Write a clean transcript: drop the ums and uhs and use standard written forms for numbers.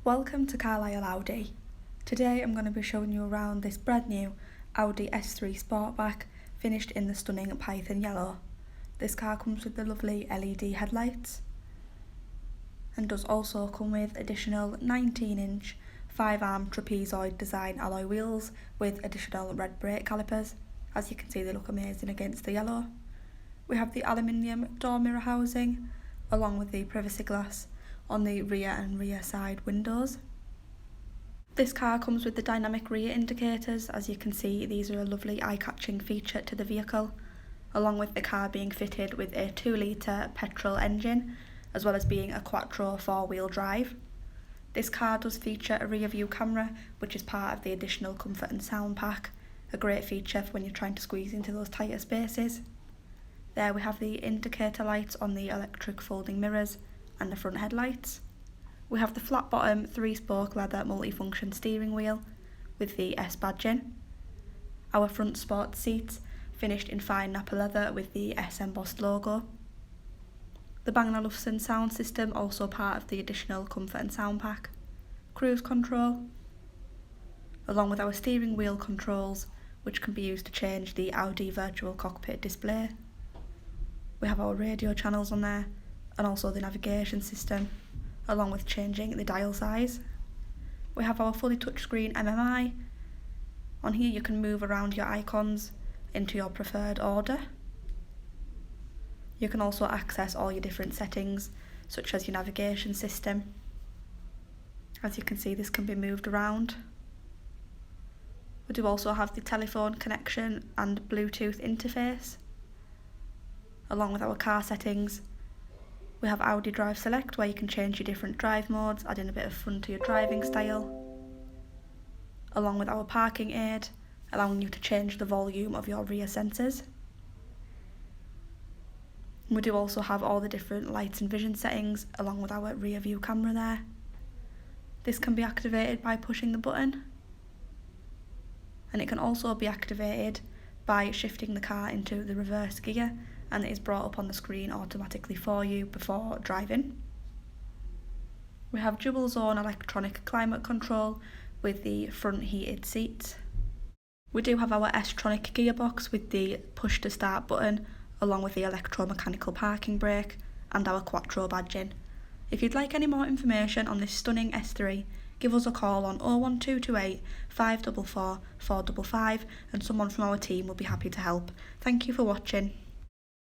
Welcome to Carlisle Audi. Today I'm going to be showing you around this brand new Audi S3 Sportback finished in the stunning Python yellow. This car comes with the lovely LED headlights and does also come with additional 19-inch 5-arm trapezoid design alloy wheels with additional red brake calipers. As you can see, they look amazing against the yellow. We have the aluminium door mirror housing along with the privacy glass on the rear and rear side windows. This car comes with the dynamic rear indicators. As you can see, these are a lovely eye-catching feature to the vehicle, along with the car being fitted with a 2-litre petrol engine, as well as being a quattro 4-wheel drive. This car does feature a rear view camera, which is part of the additional comfort and sound pack, a great feature for when you're trying to squeeze into those tighter spaces. There we have the indicator lights on the electric folding mirrors and the front headlights. We have the flat bottom 3-spoke leather multifunction steering wheel with the S badge in. Our front sport seats finished in fine nappa leather with the S embossed logo. The Bang Olufsen sound system also part of the additional comfort and sound pack. Cruise control, along with our steering wheel controls, which can be used to change the Audi virtual cockpit display. We have our radio channels on there and also the navigation system, along with changing the dial size. We have our fully touchscreen MMI. On here you can move around your icons into your preferred order. You can also access all your different settings, such as your navigation system. As you can see, this can be moved around. We do also have the telephone connection and Bluetooth interface. Along with our car settings, we have Audi Drive Select, where you can change your different drive modes, adding a bit of fun to your driving style. Along with our parking aid, allowing you to change the volume of your rear sensors. We do also have all the different lights and vision settings, along with our rear view camera there. This can be activated by pushing the button, and it can also be activated by shifting the car into the reverse gear, and it is brought up on the screen automatically for you before driving. We have dual zone electronic climate control with the front heated seats. We do have our S Tronic gearbox with the push to start button, along with the electromechanical parking brake and our quattro badging. If you'd like any more information on this stunning S3, give us a call on 01228 544 455 and someone from our team will be happy to help. Thank you for watching.